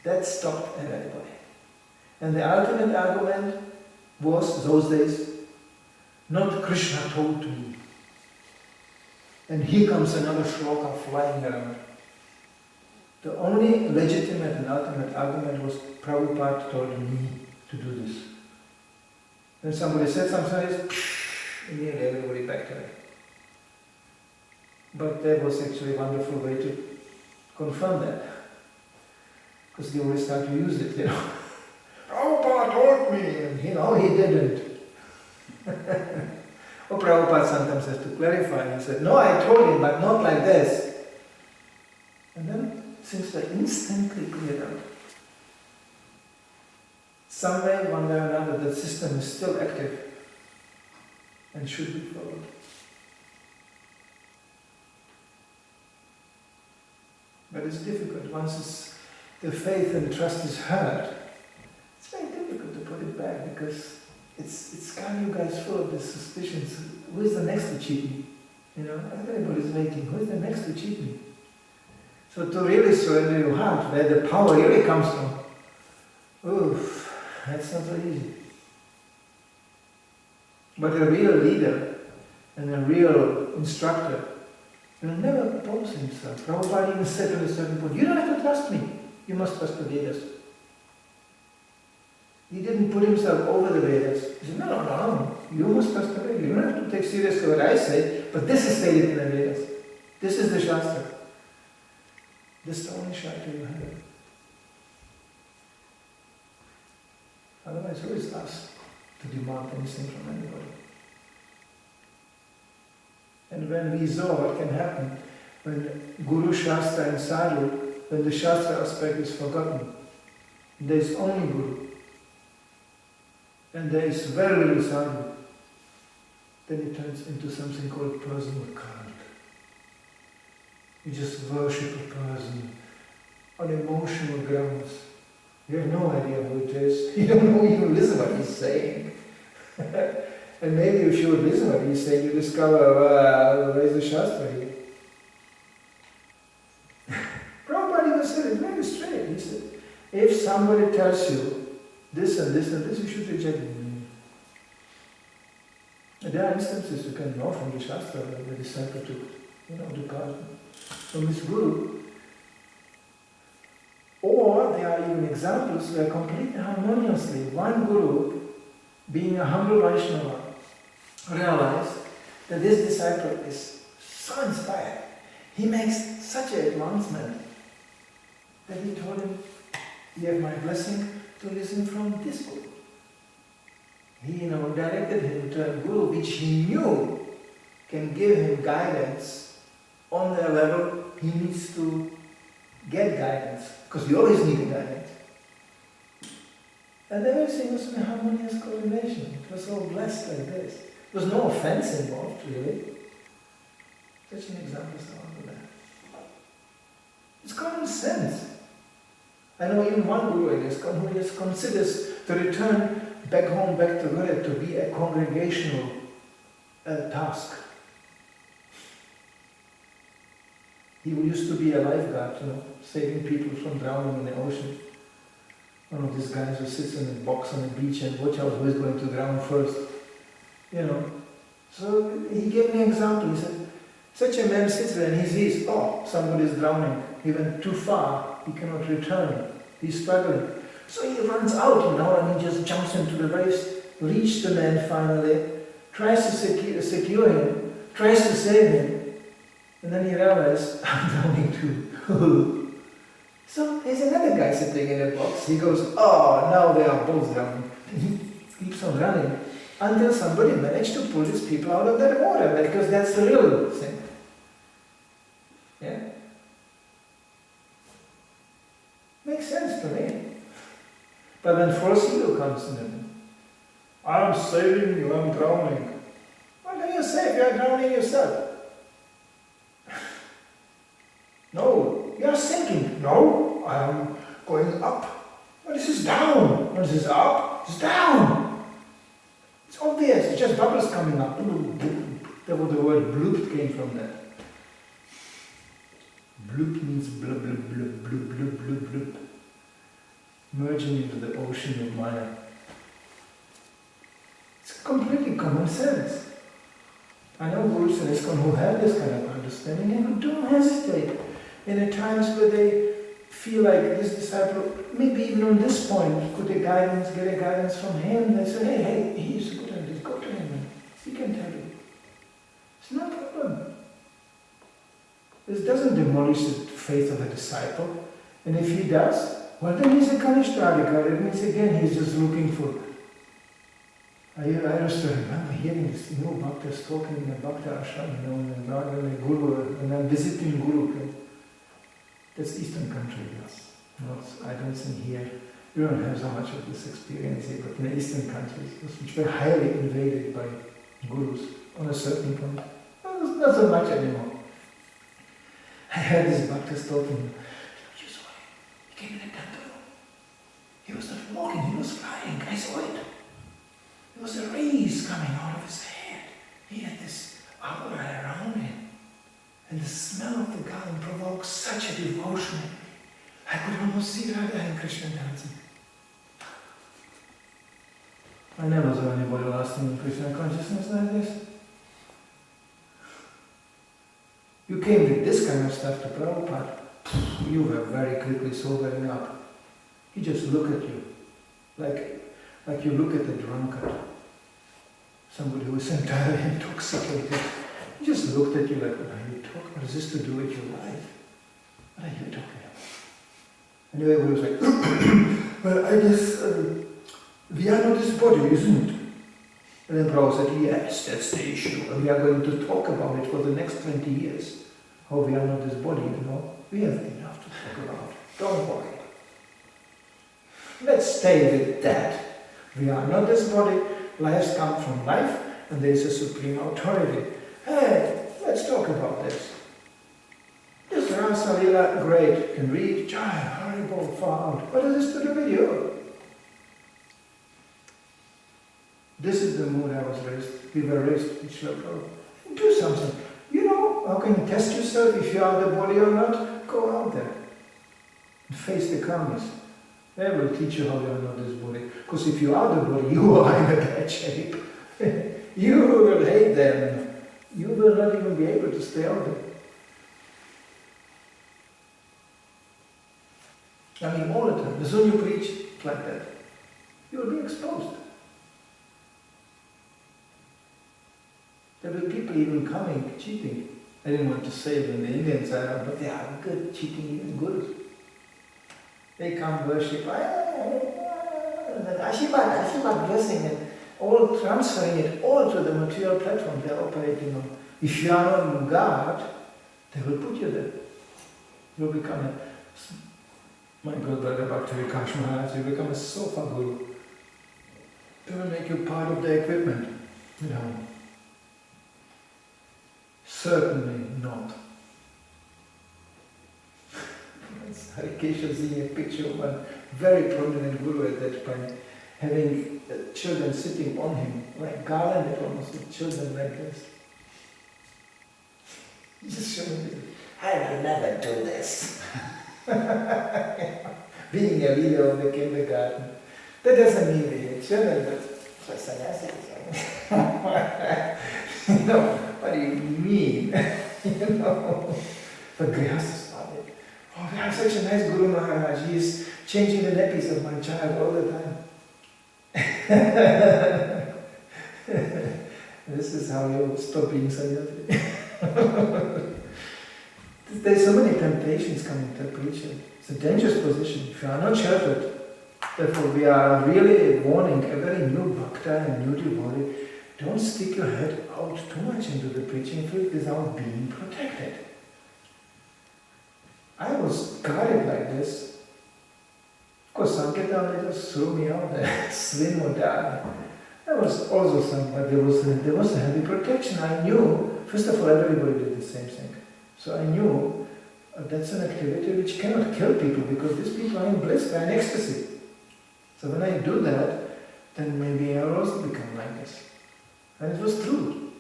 That stopped everybody. And the ultimate argument was, those days, not Krishna told me. And here comes another shloka flying around. The only legitimate and ultimate argument was, Prabhupada told me to do this. When somebody said something, immediately everybody backed away. But that was actually a wonderful way to confirm that. Because they always start to use it, Prabhupada told me, and he didn't. Or Prabhupada sometimes has to clarify. He said, no, I told him, but not like this. And then things were instantly cleared out. Some way, one way or another, the system is still active and should be followed. But it's difficult. Once the faith and trust is hurt, it's very difficult to put it back, because it's kind of, you guys full of these suspicions. Who is the next to cheat me? Everybody's waiting. Who is the next to cheat me? So to really surrender your heart, where the power really comes from, oof, that's not so easy. But a real leader and a real instructor will never oppose himself. Prabhupada even said at a certain point, you don't have to trust me, you must trust the Vedas. He didn't put himself over the Vedas. He said, no, you must trust the Vedas. You don't have to take seriously what I say, but this is stated in the Vedas. This is the Shastra. This is the only Shastra you have. Otherwise, who is us to demand anything from anybody? And when we saw what can happen, when Guru, Shastra and Sadhu, when the Shastra aspect is forgotten, there is only Guru, and there is very little Sadhu, then it turns into something called personal cult. You just worship a person on emotional grounds. You have no idea who it is. You don't even listen what he's saying. And maybe if you would listen what he's saying, you discover, where's the Shastra here? Prabhupada even said it very straight. He said, if somebody tells you this and this and this, you should reject it. And there are instances you can know from the Shastra where the disciple took, departed from his Guru. Or there are even examples where completely harmoniously one Guru, being a humble Vaishnava, realized that this disciple is so inspired. He makes such an advancement that he told him, you have my blessing to listen from this Guru. He directed him to a Guru which he knew can give him guidance on the level he needs to get guidance, because we always need guidance. And everything was in a harmonious coordination. It was all blessed like this. There was no offense involved, really. Such an example is out there. It's common sense. I know even one Guru, I guess, who just considers to return back home, back to Guru, to be a congregational task. He used to be a lifeguard, saving people from drowning in the ocean. One of these guys who sits in a box on the beach and watch out who is going to drown first. So he gave me an example. He said, such a man sits there and he sees, somebody is drowning. He went too far, he cannot return. He's struggling. So he runs out, and he just jumps into the waves, reaches the man finally, tries to secure him, tries to save him, and then he realizes, I'm drowning too. So there's another guy sitting in a box. He goes, now they are both drowning. He keeps on running until somebody managed to pull these people out of that water, because that's the real thing. Yeah? Makes sense to me. But when false ego comes in, I'm saving you, I'm drowning. What do you say? You are drowning yourself. No, you are sinking. No, I am going up. Well, this is down. Well, this is up. It's down. It's obvious. It's just bubbles coming up. That was the word bloop came from that. Bloop means blub, blub, blub, blub, blub, blub, blub. merging into the ocean of Maya. It's completely common sense. I know gurus in ISKCON who have this kind of understanding and who don't hesitate. And at times where they feel like this disciple, maybe even on this point, could get a guidance from him, they say, hey, he's good at this, go to him and he can tell you. It's no problem. This doesn't demolish the faith of a disciple. And if he does, well then he's a Kanishtarika. It means again he's just looking for. I used to remember hearing this, bhaktas talking in the Bhakta ashram, and the Guru, and I'm visiting Guru. That's Eastern country, yes. I don't think here, we don't have so much of this experience here, but in the Eastern countries, which were highly invaded by Gurus on a certain point. Well, not so much anymore. I heard this bhaktas talking, you saw him, he came in a temple. He was not walking, he was flying, I saw it. There was a rays coming out of his head. He had this aura around him. And the smell of the garden provoked such a devotion. I could almost see Radha and Krishna dancing. I never saw anybody lasting in Krishna consciousness like this. You came with this kind of stuff to Prabhupada, you were very quickly sobering up. He just looked at you, like you look at a drunkard, somebody who is entirely intoxicated. He just looked at you like, what are you talking? What is this to do with your life? What are you talking about? Anyway, he was like, well, I guess we are not this body, isn't it? And then Prabhupada said, yes, that's the issue. And we are going to talk about it for the next 20 years. How we are not this body, We have enough to talk about. Don't worry. Let's stay with that. We are not this body. Lives come from life, and there is a supreme authority. Hey, let's talk about this. This Rasa Lila, great, can read, Jai, Haribol, far out. What is this to do with you? This is the mood I was raised. We were raised in Srila. Do something. How can you test yourself if you are the body or not? Go out there and face the karmas. They will teach you how you are not this body. Because if you are the body, you are in a bad shape. You will hate them. You will not even be able to stay out there. I mean, all the time. As soon as you preach like that, you will be exposed. There will be people even coming, cheating. I didn't want to say it in the Indian side, but they are good, cheating even gurus. They come worship, Ashirwad blessing, and all transferring it all to the material platform they are operating on. If you are not on guard, they will put you there. You will become my good brother Bhakti Vikash Maharaj, you become a sofa guru. They will make you part of the equipment, Certainly not. Harikesha seeing a picture of one very prominent guru at that point, having children sitting on him, like garlanded almost with children like this. He just showing me, I will never do this. Being a leader of the kindergarten, that doesn't mean we hate children, but for sannyasis. What do you mean? But Grihasthas love it. Oh, we have such a nice Guru Maharaj. He is changing the nappies of my child all the time. This is how you stop being sannyasi. There's so many temptations coming to preaching. It's a dangerous position. If you are not sheltered, therefore we are really warning every new bhakta and new devotee, don't stick your head out too much into the preaching field without being protected. I was guarded like this. Of course, Sankirtan, they just threw me out there, swim or die. There was also some, but there was a heavy protection. I knew, first of all, everybody did the same thing. So I knew that's an activity which cannot kill people because these people are in bliss, they're in ecstasy. So when I do that, then maybe I will also become like this. And it was true.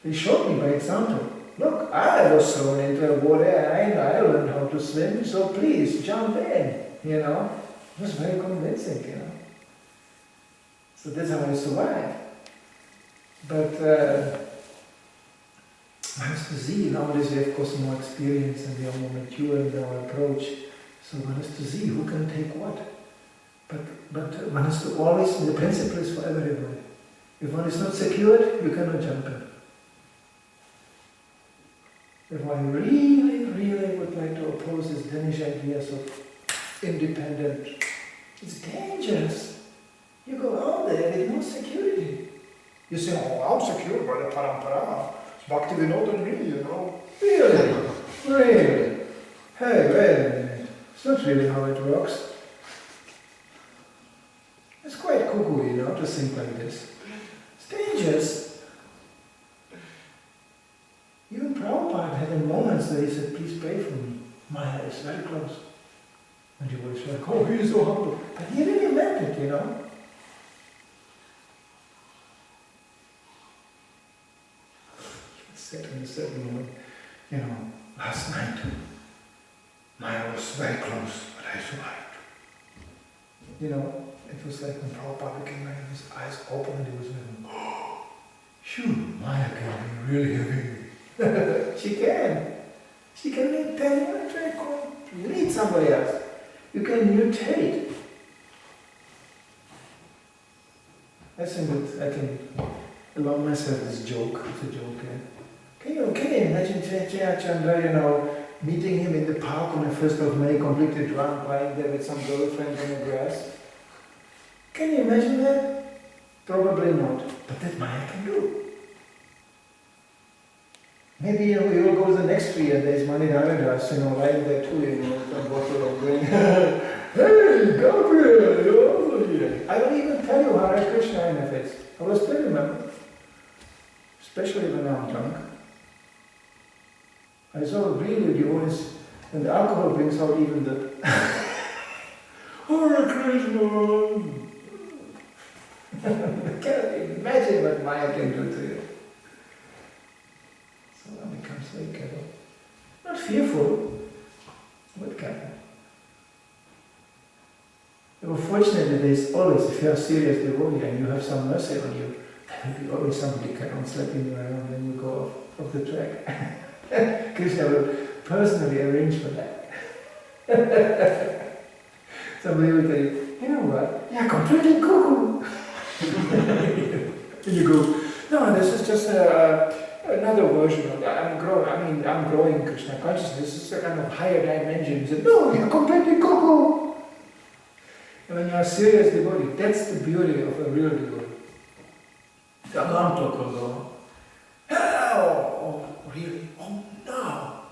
They showed me by example. Look, I was thrown into a water and I learned how to swim, so please jump in, It was very convincing, So that's how I survived. But one has to see, nowadays we have, of course, more experience and we are more mature in our approach. So one has to see who can take what. But one has to always, the principle is for everybody. If one is not secured, you cannot jump in. If one really, really would like to oppose these Danish ideas of independent, it's dangerous. You go out there with no security. You say, oh, I'm secured by the parampara. It's Bhakti Vinod and me, Really? Really? Hey, wait a minute. It's not really how it works. It's quite cuckoo, to think like this. It's dangerous. Even Prabhupada had moments where he said, please pray for me. Maya is very close. And you was like, oh, he is so humble. But he really meant it, He said to me a certain moment, last night, Maya was very close, but I survived. It was like when Prabhupada came in, his eyes opened and he was like, oh, phew, Maya can be really heavy. She can. She can lead 10 minutes very cool. You need somebody else. You can mutate. I think that I can allow myself this joke. It's a joke, Can you imagine Chaitanya Chandra, meeting him in the park on the 1st of May, completely drunk, lying there with some girlfriend on the grass? Can you imagine that? Probably not. But that Maya can do. Maybe we will go to the next tree and there's Manidhara, lying there too, some bottle of drink. Hey, Gabriel, you're also here. I don't even tell you Hare Krishna in the face. I will still remember. Especially when I'm drunk. I saw really the voice, and the alcohol brings out even the Hare Krishna. I can't imagine what Maya can do to you. So one becomes very careful. Not fearful, but careful. Fortunately, there is always, if you are serious devotee and you have some mercy on you, there will be always somebody come slapping you around when you go off the track. Krishna will personally arrange for that. Somebody will tell you, you know what? You're completely cuckoo. And you go, no, this is just another version of that. I'm growing Krishna consciousness. This is a kind of higher dimension. He said, no, you're completely cuckoo. And when you're a serious devotee, that's the beauty of a real devotee. The alarm clock will go. Oh, really? Oh, no.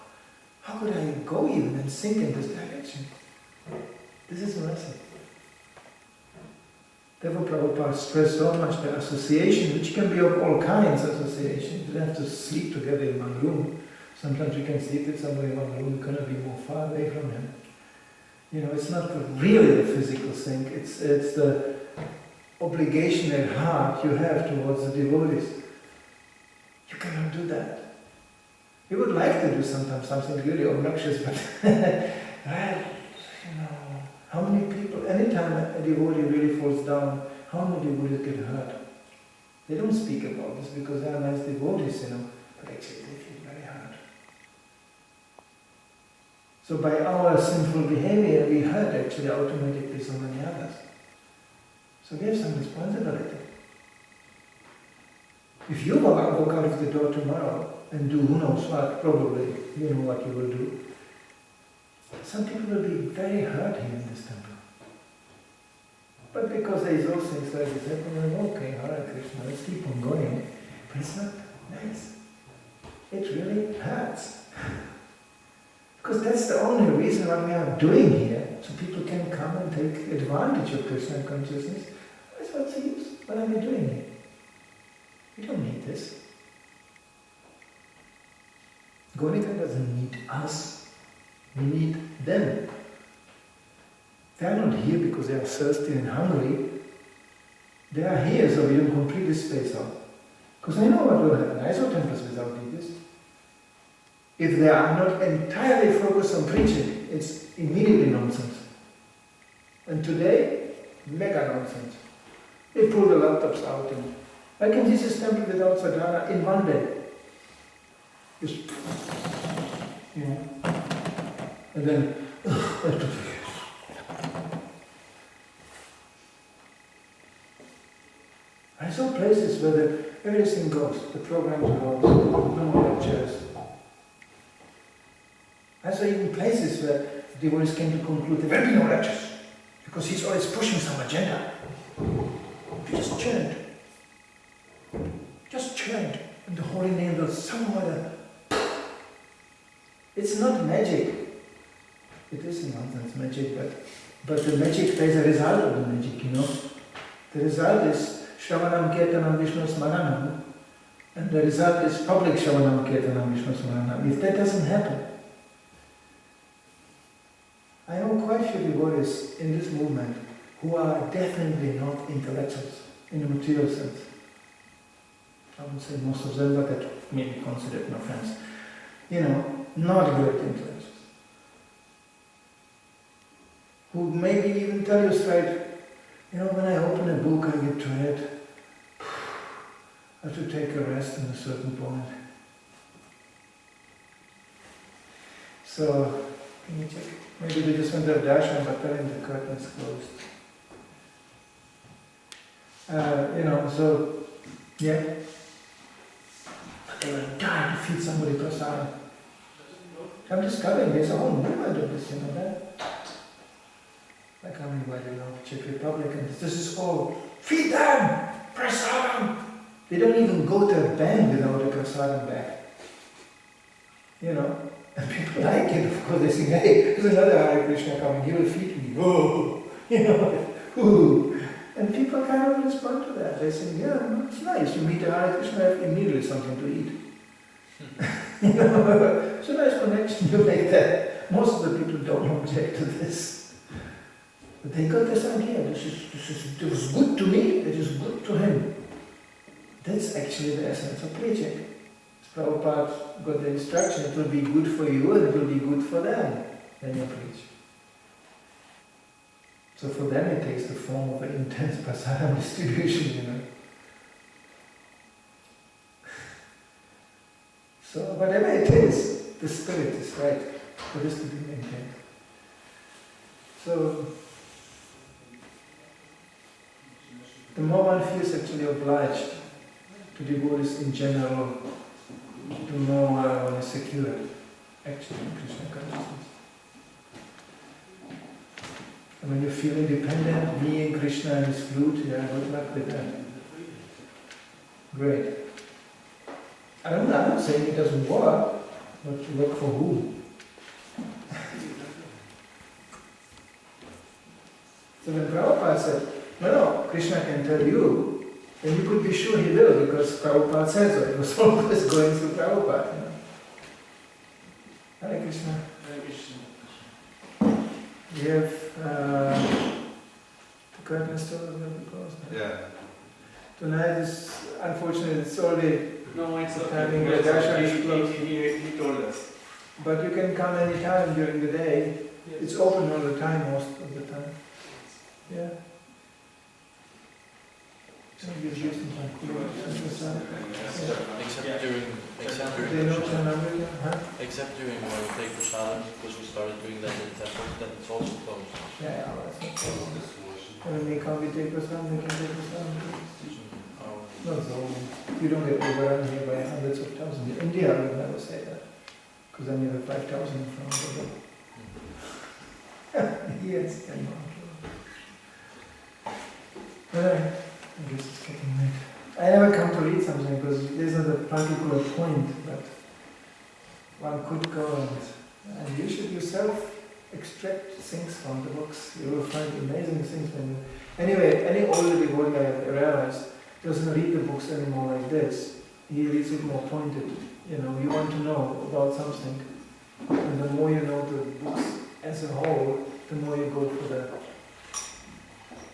How could I go even and sink in this direction? This is mercy. Therefore, Prabhupada stressed so much the association, which can be of all kinds of association. You don't have to sleep together in one room. Sometimes you can sleep with somebody in one room, you cannot be more far away from him. It's not really the physical thing, it's the obligation at heart you have towards the devotees. You cannot do that. You would like to do sometimes something really obnoxious, but how many people, anytime a devotee really falls down, how many devotees get hurt? They don't speak about this because they are nice devotees, but actually they feel very hurt. So by our sinful behavior, we hurt actually automatically so many others. So we have some responsibility. If you walk out of the door tomorrow and do who knows what, probably you know what you will do. Some people will be very hurt here in this temple. But because there is those things like this, okay, Hare Krishna, let's keep on going. But it's not nice. It really hurts. Because that's the only reason what we are doing here, so people can come and take advantage of Krishna consciousness. What's the use? What are we doing here? We don't need this. Gaurika doesn't need us. We need them. They are not here because they are thirsty and hungry. They are here so we don't completely space out. Because I know what will happen. I saw temples without leaders. If they are not entirely focused on preaching, it's immediately nonsense. And today, mega nonsense. They pull the laptops out and I can teach this temple without sadhana in one day. Just, you know, and then, I saw places where everything goes, the programs go, no more lectures. I saw even places where devotees came to conclude there will be no lectures, because he's always pushing some agenda. You just chant. Just chant, and the holy name will somehow. It's not magic. It is nonsense magic, but the magic, there is a result of the magic, you know. The result is Shravanam Kirtanam Vishnu Smaranam, and the result is public Shravanam Kirtanam Vishnu Smaranam. If that doesn't happen, I know quite a few devotees in this movement who are definitely not intellectuals in the material sense. I would say most of them, but that may be considered, no offense. You know, not great intellectuals. Who maybe even tell you straight, you know, when I open a book, I get tired. I have to take a rest at a certain point. So, can you check? Maybe they just went to darshan, but then the curtain is closed. You know, so, yeah. But they were dying to feed somebody prasadam. I'm discovering there's a whole movement of this, you know that? Like I'm invited now to Czech Republic, and this is all, feed them! Prasadam! They don't even go to a bank without a prasadam bag. You know? And people like it, of course. They think, hey, there's another Hare Krishna coming, he will feed me. Whoa! You know, ooh. And people kind of respond to that. They say, yeah, it's nice. You meet a Hare Krishna, you have immediately something to eat. You know, it's a nice connection you make that. Most of the people don't object to this. But they got this idea, this was good to me, it is good to him. That's actually the essence of preaching. Prabhupada got the instruction, it will be good for you and it will be good for them when you preach. So for them it takes the form of an intense prasadam distribution, you know. So whatever it is, the spirit is right for this to be maintained. So the more one feels actually obliged to devotees in general, the more one is secure actually in Krishna consciousness. And when you feel independent, being Krishna and his flute, yeah, good luck with that. Great. I'm not saying it doesn't work, but to work for whom? So when Prabhupada said, no, Krishna can tell you, then you could be sure he will, because Prabhupada says so. It was always going through Prabhupada. You know? Hare Krishna. Hare Krishna. We have the curtain is still going to be closed. Yeah. Tonight is, unfortunately, it's already No, it's the okay. timing the darshan is closed. He told us. But you can come any time during the day. Yes. It's open all the time, most of the time. Yeah. So you use some time. Except during when we take prasadam, because we started doing that in temples, then it's also closed. Yeah, that's not problem. When they come, we take prasadam, they can take prasadam. No, so you don't get overrun here by hundreds of thousands. In India, I would never say that, because then you have 5,000 in front of them. Yes, and I guess it's getting late. I never come to read something because there's not a particular point, but one could go and you should yourself extract things from the books. You will find amazing things when you... Anyway, any older devotee I realized doesn't read the books anymore like this. He reads it more pointed. You know, you want to know about something, and the more you know the books as a whole, the more you go for the,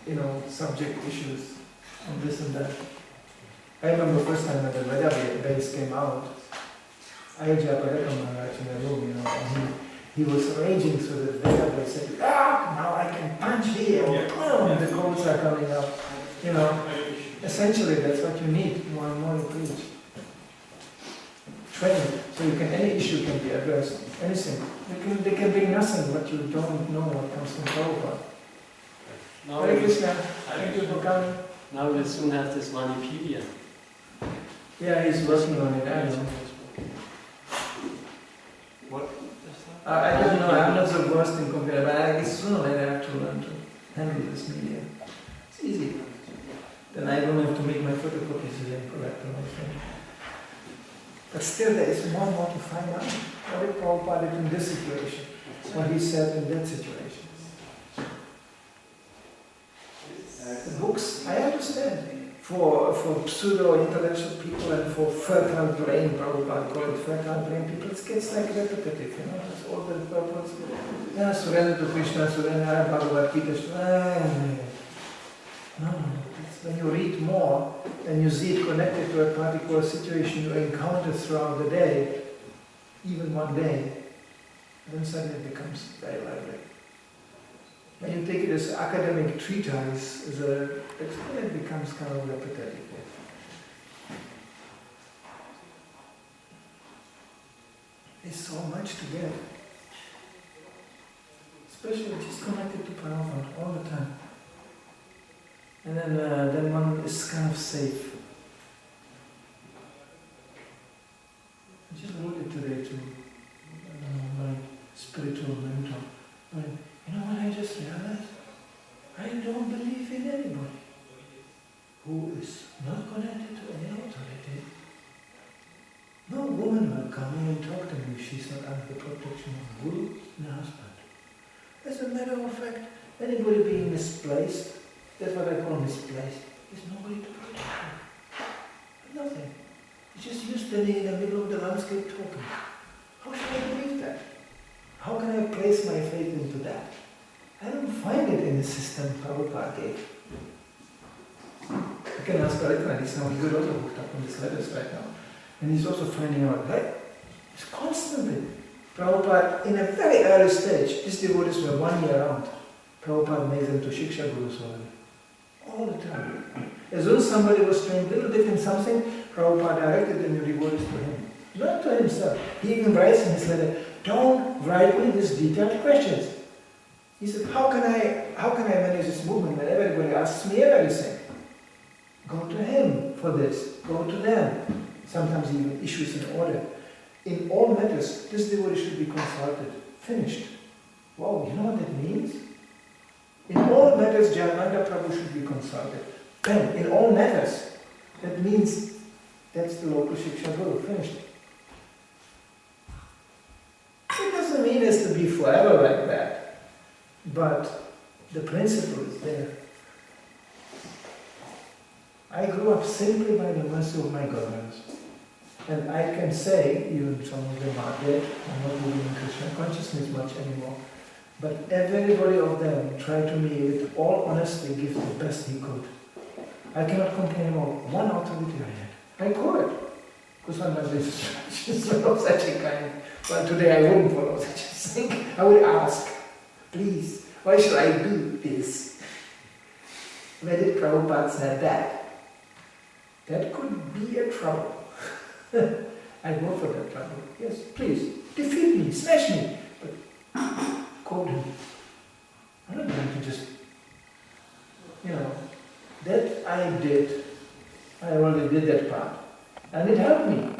you know, subject issues and this and that. I remember the first time when the Veda base came out, Ayodhya Padaka Maharaj in the room, you know, and he was raging through the Veda base, saying, now I can punch here, or thoughts are coming up. You know, essentially that's what you need, more and more you preach. Train, so you can, any issue can be addressed, anything. They can bring nothing, but you don't know what comes from Prabhupada. Hare Krishna, thank you for coming. Now we'll soon have this Manipedia. Yeah, he's working on it, I know. What? I don't know, I'm not the worst in computer, but I guess sooner or later I have to learn to handle this media. It's easy. Then I don't have to make my photocopies incorrect and everything. But still there is more and more to find out. What did Prabhupada did in this situation? What he said in that situation. The books, I understand. For pseudo-intellectual people and for fertile brain, Prabhupada called it fertile brain people, it gets like repetitive, you know, that's all the purpose. Yeah, surrender to Krishna, surrender to Bhagavad Gita. No, it's when you read more and you see it connected to a particular situation you encounter throughout the day, even one day, then suddenly it becomes very lively. When you take it as academic treatise, it becomes kind of repetitive. There's so much to get. Especially just connected to Prabhupada all the time. And then one is kind of safe. I just wrote it today to my spiritual mentor. You know what I just realized? I don't believe in anybody who is not connected to any authority. No woman will come in and talk to me if she's not under the protection of Guru and husband. As a matter of fact, anybody being misplaced, that's what I call misplaced, there's nobody to protect him. Nothing. It's just you standing in the middle of the landscape talking. How should I believe that? How can I place my faith into that? I don't find it in the system Prabhupada gave. I can ask Garitana, he's now good also hooked up on these letters right now. And he's also finding out, right? It's constantly. Prabhupada, in a very early stage, these devotees were 1 year old. Prabhupada made them to Shiksha Gurus already. All the time. As soon as somebody was trained a little bit in something, Prabhupada directed the new devotees to him. Not to himself. He even writes in his letter, don't write me these detailed questions. He said, how can I manage this movement when everybody asks me everything? Go to him for this. Go to them. Sometimes even issues in order. In all matters, this devotee should be consulted. Finished. Wow, you know what that means? In all matters, Jayananda Prabhu should be consulted. Then, in all matters, that means that's the local Shiksha Guru. Finished. It doesn't mean it's to be forever like that, but the principle is there. I grew up simply by the mercy of my godparents. And I can say, even some of them are dead, I'm not living in Krishna consciousness much anymore, but everybody of them tried to me with all honesty give the best he could. I cannot complain about one authority I had. I could, because I'm not instructions of such a kind. But today I wouldn't follow such a thing. I would ask, please, why should I do this? Where did Prabhupada say that? That could be a trouble. I go for that trouble. Yes, please, defeat me, smash me. But quote him. I'm not going to just, that I did. I already did that part. And it helped me.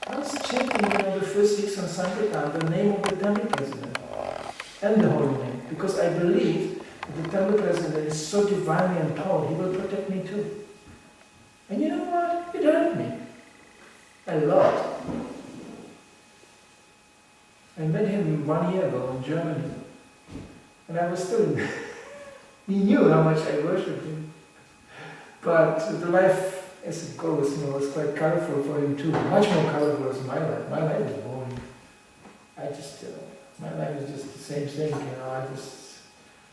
I was chanting, the first weeks on Sankirtan, the name of the temple president and the holy name, because I believe that the temple president is so divinely empowered, he will protect me too. And you know what? It helped me a lot. I met him 1 year ago in Germany, and I was still, he knew how much I worshipped him. But the life as it goes, was quite colorful for him too. Much more colorful than my life. My life is boring. My life is just the same thing,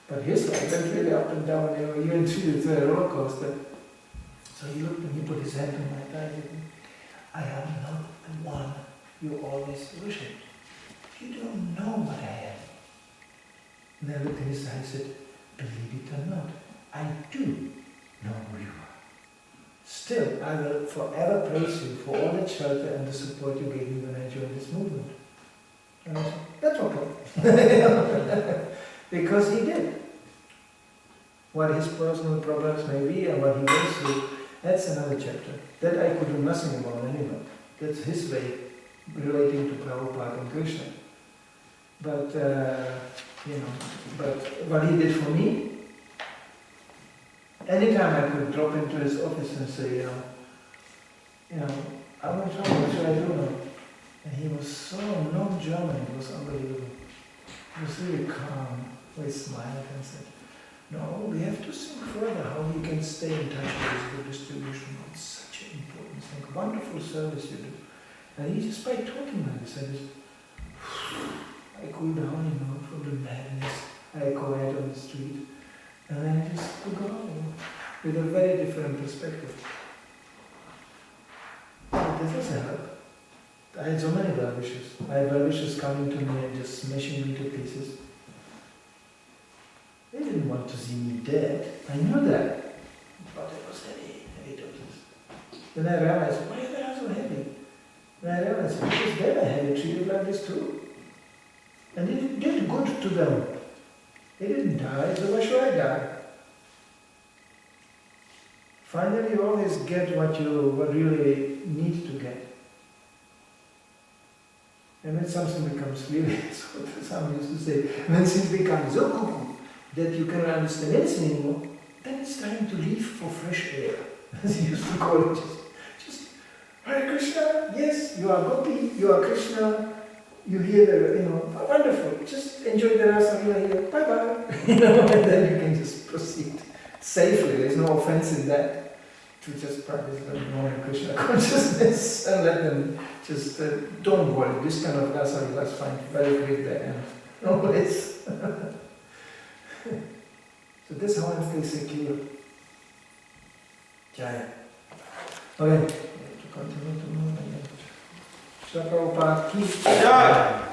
but his life went really up and down, you went through the roller coaster. So he looked and he put his hand on my thigh and said, I am not the one you always worshipped. You don't know what I am. And I looked in his eyes and said, believe it or not, I do know who you are. Still, I will forever praise you for all the shelter and the support you gave me when I joined this movement. And I said, that's okay. Because he did. What his personal problems may be and what he goes through, that's another chapter. That I could do nothing about anyway. That's his way relating to Prabhupada and Krishna. But, but what he did for me, anytime I could drop into his office and say, I'm in trouble, what should I do now? And he was so non-German, it was unbelievable. He was really calm, he smiled and said, no, we have to think further how we can stay in touch with the distribution. It's such an important thing, wonderful service you do. And he just by talking like this, I cool down, from the madness. I go out on the street, and then I just go on with a very different perspective. But this doesn't help. I had so many well-wishers. I had well-wishers coming to me and just smashing me to pieces. They didn't want to see me dead. I knew that. But it was heavy doses. Then I realized, why are they so heavy? And I realized, because they were heavy treated like this too. And it did good to them. They didn't die, so why should I die? Finally, you always get what you really need to get. And when something becomes really, so some used to say, when things become so cuckoo that you cannot understand anything anymore, then it's time to leave for fresh air, as he used to call it. Just Hare Krishna, yes, you are Gopi, you are Krishna, you hear the, wonderful, just enjoy the rasa lila here, bye-bye, and then you can just proceed safely, there's no offense in that, to just practice the normal Krishna consciousness and let them just, don't worry, this kind of rasa lila is fine, very quick there, and no, it's, so this is how I stay secure. Jaya. Okay, to continue tomorrow again. Srila Prabhupada ki Jai.